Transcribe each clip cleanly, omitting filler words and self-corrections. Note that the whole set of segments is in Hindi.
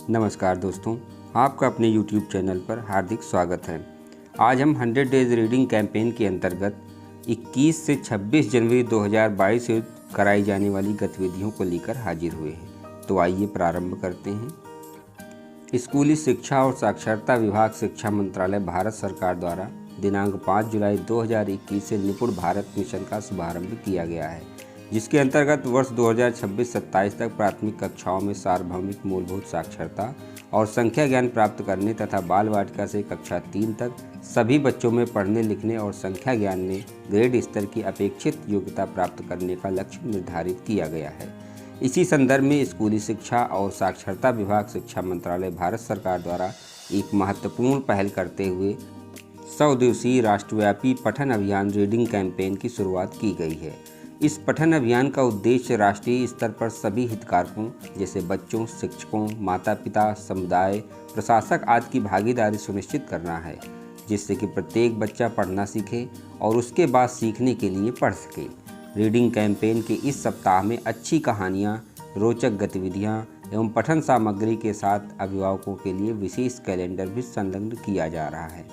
नमस्कार दोस्तों, आपका अपने YouTube चैनल पर हार्दिक स्वागत है। आज हम 100 डेज रीडिंग कैंपेन के अंतर्गत 21 से 26 जनवरी 2022 से कराई जाने वाली गतिविधियों को लेकर हाजिर हुए हैं। तो आइए प्रारंभ करते हैं। स्कूली शिक्षा और साक्षरता विभाग शिक्षा मंत्रालय भारत सरकार द्वारा दिनांक 5 जुलाई 2021 से निपुण भारत मिशन का शुभारंभ किया गया है, जिसके अंतर्गत वर्ष 2026-27 तक प्राथमिक कक्षाओं में सार्वभौमिक मूलभूत साक्षरता और संख्या ज्ञान प्राप्त करने तथा बाल वाटिका से कक्षा 3 तक सभी बच्चों में पढ़ने लिखने और संख्या ज्ञान में ग्रेड स्तर की अपेक्षित योग्यता प्राप्त करने का लक्ष्य निर्धारित किया गया है। इसी संदर्भ में स्कूली शिक्षा और साक्षरता विभाग शिक्षा मंत्रालय भारत सरकार द्वारा एक महत्वपूर्ण पहल करते हुए 100 दिवसीय राष्ट्रव्यापी पठन अभियान रीडिंग कैंपेन की शुरुआत की गई है। इस पठन अभियान का उद्देश्य राष्ट्रीय स्तर पर सभी हितधारकों जैसे बच्चों, शिक्षकों, माता पिता, समुदाय, प्रशासक आदि की भागीदारी सुनिश्चित करना है, जिससे कि प्रत्येक बच्चा पढ़ना सीखे और उसके बाद सीखने के लिए पढ़ सके। रीडिंग कैंपेन के इस सप्ताह में अच्छी कहानियाँ, रोचक गतिविधियाँ एवं पठन सामग्री के साथ अभिभावकों के लिए विशेष कैलेंडर भी संलग्न किया जा रहा है।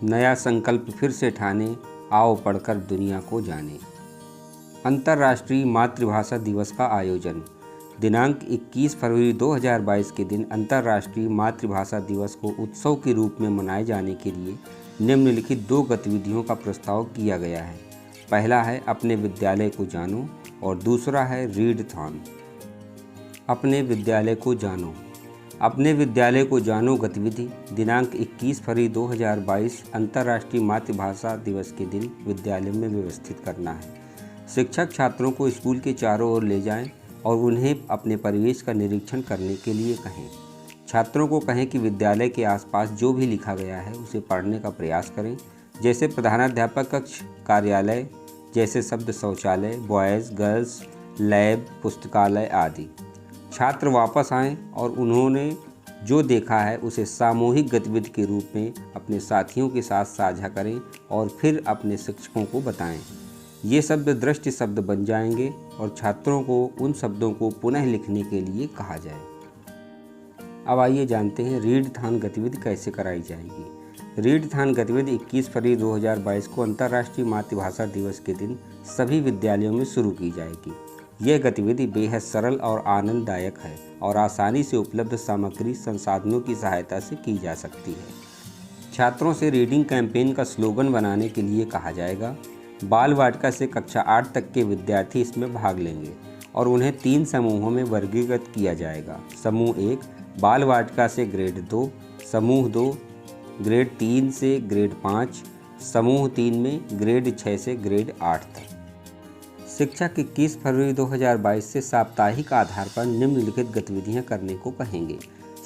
नया संकल्प फिर से ठाने, आओ पढ़कर दुनिया को जाने। अंतर्राष्ट्रीय मातृभाषा दिवस का आयोजन। दिनांक 21 फरवरी 2022 के दिन अंतर्राष्ट्रीय मातृभाषा दिवस को उत्सव के रूप में मनाए जाने के लिए निम्नलिखित 2 गतिविधियों का प्रस्ताव किया गया है। पहला है अपने विद्यालय को जानो और दूसरा है रीड-थॉन। अपने विद्यालय को जानो। अपने विद्यालय को जानो गतिविधि दिनांक 21 फरवरी 2022 अंतर्राष्ट्रीय मातृभाषा दिवस के दिन विद्यालय में व्यवस्थित करना है। शिक्षक छात्रों को स्कूल के चारों ओर ले जाएं और उन्हें अपने परिवेश का निरीक्षण करने के लिए कहें। छात्रों को कहें कि विद्यालय के आसपास जो भी लिखा गया है उसे पढ़ने का प्रयास करें, जैसे प्रधानाध्यापक कक्ष, कार्यालय जैसे शब्द शौचालय, बॉयज़ गर्ल्स लैब, पुस्तकालय आदि। छात्र वापस आएं और उन्होंने जो देखा है उसे सामूहिक गतिविधि के रूप में अपने साथियों के साथ साझा करें और फिर अपने शिक्षकों को बताएं। ये शब्द दृष्टि शब्द बन जाएंगे और छात्रों को उन शब्दों को पुनः लिखने के लिए कहा जाए। अब आइए जानते हैं रीड-थॉन गतिविधि कैसे कराई जाएगी। रीड-थॉन गतिविधि 21 फरवरी 2022 को अंतर्राष्ट्रीय मातृभाषा दिवस के दिन सभी विद्यालयों में शुरू की जाएगी। यह गतिविधि बेहद सरल और आनंददायक है और आसानी से उपलब्ध सामग्री संसाधनों की सहायता से की जा सकती है। छात्रों से रीडिंग कैंपेन का स्लोगन बनाने के लिए कहा जाएगा। बाल वाटिका से कक्षा 8 तक के विद्यार्थी इसमें भाग लेंगे और उन्हें 3 समूहों में वर्गीकृत किया जाएगा। समूह 1 बाल वाटिका से ग्रेड 2, समूह 2 ग्रेड 3 से ग्रेड 5, समूह 3 में ग्रेड 6 से ग्रेड 8 तक। शिक्षक 21 फरवरी 2022 से साप्ताहिक आधार पर निम्नलिखित गतिविधियां करने को कहेंगे।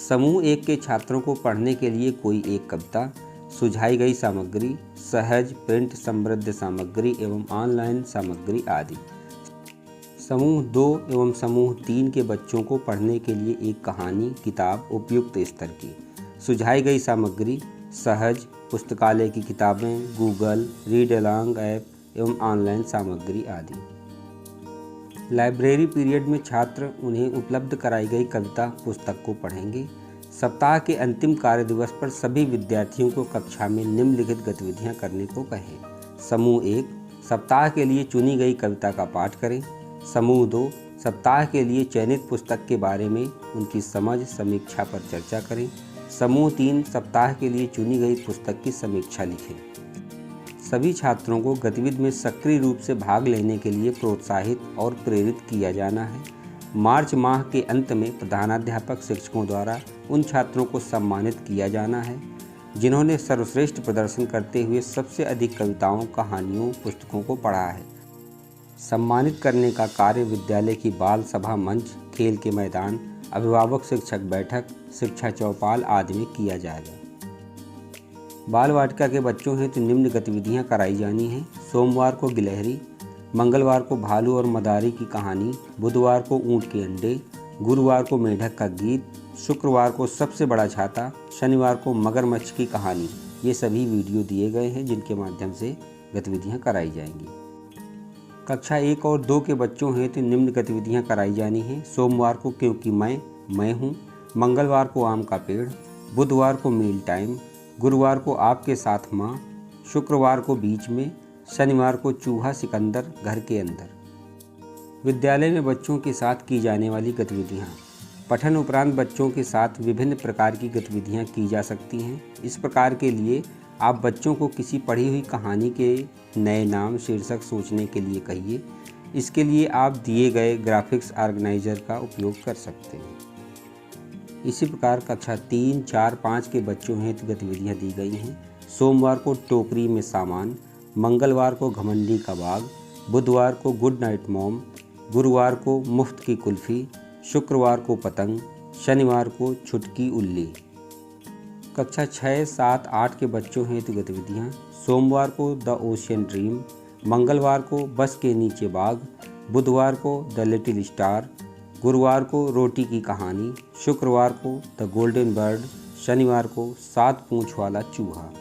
समूह 1 के छात्रों को पढ़ने के लिए कोई एक कविता, सुझाई गई सामग्री, सहज प्रिंट समृद्ध सामग्री एवं ऑनलाइन सामग्री आदि। समूह 2 एवं समूह 3 के बच्चों को पढ़ने के लिए एक कहानी, किताब उपयुक्त स्तर की, सुझाई गई सामग्री, सहज पुस्तकालय की किताबें, गूगल रीड अलॉन्ग ऐप एवं ऑनलाइन सामग्री आदि। लाइब्रेरी पीरियड में छात्र उन्हें उपलब्ध कराई गई कविता पुस्तक को पढ़ेंगे। सप्ताह के अंतिम कार्य दिवस पर सभी विद्यार्थियों को कक्षा में निम्नलिखित गतिविधियां करने को कहें। समूह 1 सप्ताह के लिए चुनी गई कविता का पाठ करें। समूह 2 सप्ताह के लिए चयनित पुस्तक के बारे में उनकी समझ समीक्षा पर चर्चा करें। समूह 3 सप्ताह के लिए चुनी गई पुस्तक की समीक्षा लिखें। सभी छात्रों को गतिविधि में सक्रिय रूप से भाग लेने के लिए प्रोत्साहित और प्रेरित किया जाना है। मार्च माह के अंत में प्रधानाध्यापक शिक्षकों द्वारा उन छात्रों को सम्मानित किया जाना है जिन्होंने सर्वश्रेष्ठ प्रदर्शन करते हुए सबसे अधिक कविताओं, कहानियों, पुस्तकों को पढ़ा है। सम्मानित करने का कार्य विद्यालय की बाल सभा मंच, खेल के मैदान, अभिभावक शिक्षक बैठक, शिक्षा चौपाल आदि में किया जाएगा। बाल वाटिका के बच्चों हेतु निम्न गतिविधियां कराई जानी हैं। सोमवार को गिलहरी, मंगलवार को भालू और मदारी की कहानी, बुधवार को ऊंट के अंडे, गुरुवार को मेढक का गीत, शुक्रवार को सबसे बड़ा छाता, शनिवार को मगरमच्छ की कहानी। ये सभी वीडियो दिए गए हैं जिनके माध्यम से गतिविधियां कराई जाएंगी। कक्षा 1 और 2 के बच्चों हेतु निम्न गतिविधियां कराई जानी हैं। सोमवार को क्योंकि मैं हूँ, मंगलवार को आम का पेड़, बुधवार को मील टाइम, गुरुवार को आपके साथ माँ, शुक्रवार को बीच में, शनिवार को चूहा सिकंदर घर के अंदर। विद्यालय में बच्चों के साथ की जाने वाली गतिविधियाँ। पठन उपरांत बच्चों के साथ विभिन्न प्रकार की गतिविधियाँ की जा सकती हैं। इस प्रकार के लिए आप बच्चों को किसी पढ़ी हुई कहानी के नए नाम शीर्षक सोचने के लिए कहिए। इसके लिए आप दिए गए ग्राफिक्स ऑर्गेनाइजर का उपयोग कर सकते हैं। इसी प्रकार कक्षा 3, 4, 5 के बच्चों हेतु गतिविधियाँ दी गई हैं। सोमवार को टोकरी में सामान, मंगलवार को घमंडी का बाग, बुधवार को गुड नाइट मॉम, गुरुवार को मुफ्त की कुल्फ़ी, शुक्रवार को पतंग, शनिवार को छुटकी उल्ली। कक्षा 6, 7, 8 के बच्चों हेतु गतिविधियाँ। सोमवार को द ओशियन ड्रीम, मंगलवार को बस के नीचे बाग, बुधवार को द लिटिल स्टार, गुरुवार को रोटी की कहानी, शुक्रवार को द गोल्डन बर्ड, शनिवार को 7 पूँछ वाला चूहा।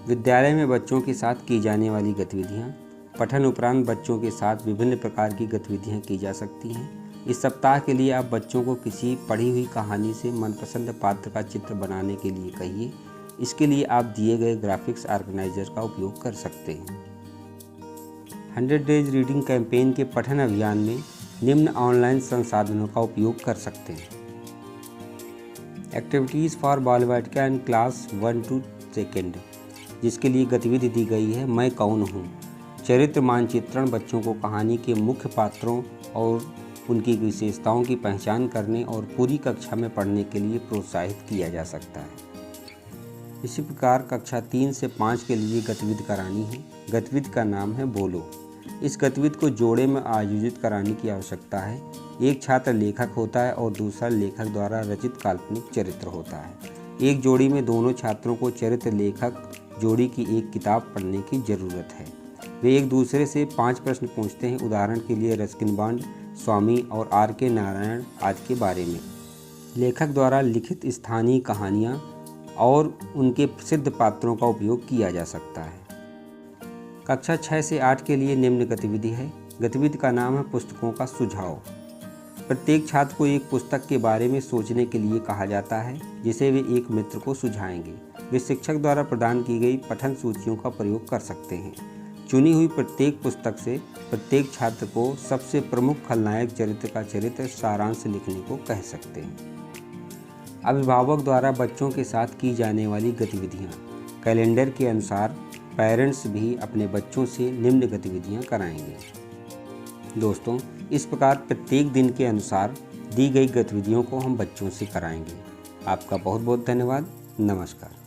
विद्यालय में बच्चों के साथ की जाने वाली गतिविधियाँ। पठन उपरांत बच्चों के साथ विभिन्न प्रकार की गतिविधियाँ की जा सकती हैं। इस सप्ताह के लिए आप बच्चों को किसी पढ़ी हुई कहानी से मनपसंद पात्र का चित्र बनाने के लिए कहिए। इसके लिए आप दिए गए ग्राफिक्स ऑर्गेनाइजर का उपयोग कर सकते हैं। 100 डेज रीडिंग कैंपेन के पठन अभियान में निम्न ऑनलाइन संसाधनों का उपयोग कर सकते हैं। Activities for Balvatika and class 1 to 2, जिसके लिए गतिविधि दी गई है मैं कौन हूँ। चरित्र मानचित्रण बच्चों को कहानी के मुख्य पात्रों और उनकी विशेषताओं की पहचान करने और पूरी कक्षा में पढ़ने के लिए प्रोत्साहित किया जा सकता है। इसी प्रकार कक्षा 3 से 5 के लिए गतिविधि करानी है। गतिविधि का नाम है बोलो। इस गतिविधि को जोड़े में आयोजित कराने की आवश्यकता है। एक छात्र लेखक होता है और दूसरा लेखक द्वारा रचित काल्पनिक चरित्र होता है। एक जोड़ी में दोनों छात्रों को चरित्र लेखक जोड़ी की एक किताब पढ़ने की ज़रूरत है। वे एक दूसरे से 5 प्रश्न पूछते हैं। उदाहरण के लिए रस्किन बॉन्ड, स्वामी और R.K. नारायण आदि के बारे में। लेखक द्वारा लिखित स्थानीय कहानियाँ और उनके प्रसिद्ध पात्रों का उपयोग किया जा सकता है। कक्षा 6 से 8 के लिए निम्न गतिविधि है। गतिविधि का नाम है पुस्तकों का सुझाव। प्रत्येक छात्र को एक पुस्तक के बारे में सोचने के लिए कहा जाता है, जिसे वे एक मित्र को सुझाएंगे। वे शिक्षक द्वारा प्रदान की गई पठन सूचियों का प्रयोग कर सकते हैं। चुनी हुई प्रत्येक पुस्तक से प्रत्येक छात्र को सबसे प्रमुख खलनायक चरित्र का चरित्र सारांश लिखने को कह सकते हैं। अभिभावक द्वारा बच्चों के साथ की जाने वाली गतिविधियाँ। कैलेंडर के अनुसार पेरेंट्स भी अपने बच्चों से निम्न गतिविधियाँ कराएंगे। दोस्तों, इस प्रकार प्रत्येक दिन के अनुसार दी गई गतिविधियों को हम बच्चों से कराएंगे। आपका बहुत बहुत धन्यवाद। नमस्कार।